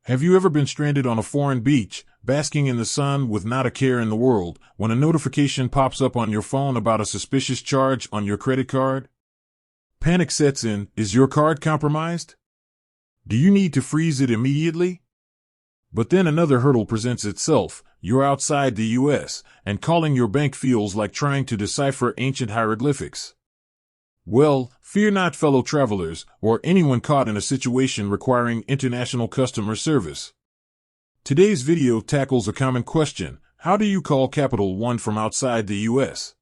Have you ever been stranded on a foreign beach, basking in the sun with not a care in the world, when a notification pops up on your phone about a suspicious charge on your credit card? Panic sets in. Is your card compromised? Do you need to freeze it immediately? But then another hurdle presents itself. You're outside the U.S., and calling your bank feels like trying to decipher ancient hieroglyphics. Well, fear not, fellow travelers, or anyone caught in a situation requiring international customer service. Today's video tackles a common question: how do you call Capital One from outside the U.S.?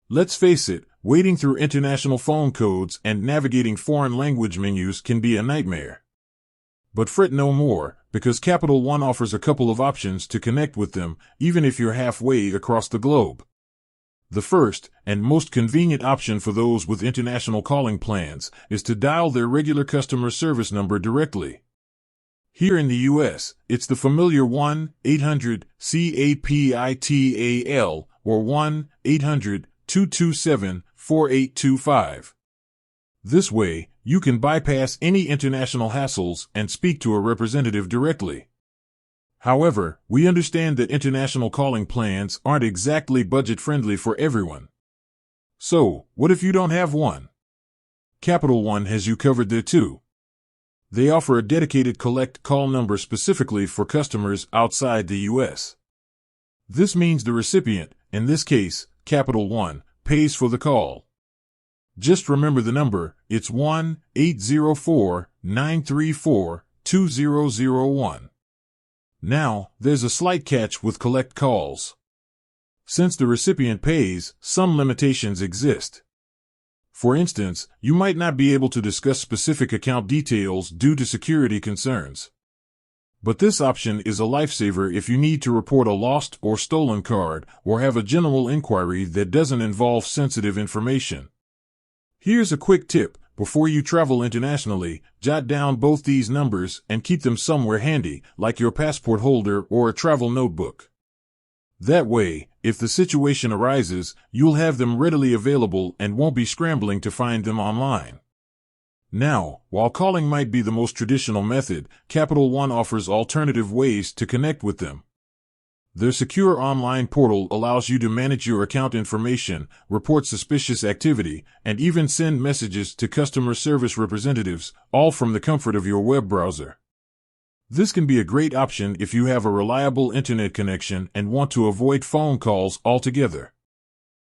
Let's face it, wading through international phone codes and navigating foreign language menus can be a nightmare. But fret no more, because Capital One offers a couple of options to connect with them, even if you're halfway across the globe. The first, and most convenient option for those with international calling plans, is to dial their regular customer service number directly. Here in the U.S., it's the familiar 1-800-CAPITAL or 1-800-227-4825. This way, you can bypass any international hassles and speak to a representative directly. However, we understand that international calling plans aren't exactly budget-friendly for everyone. So, what if you don't have one? Capital One has you covered there too. They offer a dedicated collect call number specifically for customers outside the U.S. This means the recipient, in this case, Capital One, pays for the call. Just remember the number. It's 1-804-934-2001. Now, there's a slight catch with collect calls. Since the recipient pays, some limitations exist. For instance, you might not be able to discuss specific account details due to security concerns. But this option is a lifesaver if you need to report a lost or stolen card or have a general inquiry that doesn't involve sensitive information. Here's a quick tip. Before you travel internationally, jot down both these numbers and keep them somewhere handy, like your passport holder or a travel notebook. That way, if the situation arises, you'll have them readily available and won't be scrambling to find them online. Now, while calling might be the most traditional method, Capital One offers alternative ways to connect with them. Their secure online portal allows you to manage your account information, report suspicious activity, and even send messages to customer service representatives, all from the comfort of your web browser. This can be a great option if you have a reliable internet connection and want to avoid phone calls altogether.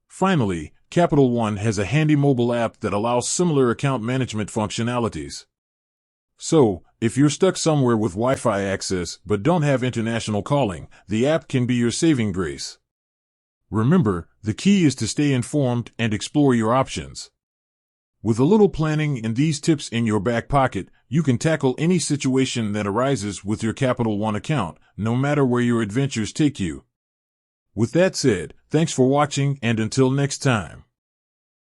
Finally, Capital One has a handy mobile app that allows similar account management functionalities. So, if you're stuck somewhere with Wi-Fi access but don't have international calling, the app can be your saving grace. Remember, the key is to stay informed and explore your options. With a little planning and these tips in your back pocket, you can tackle any situation that arises with your Capital One account, no matter where your adventures take you. With that said, thanks for watching, and until next time.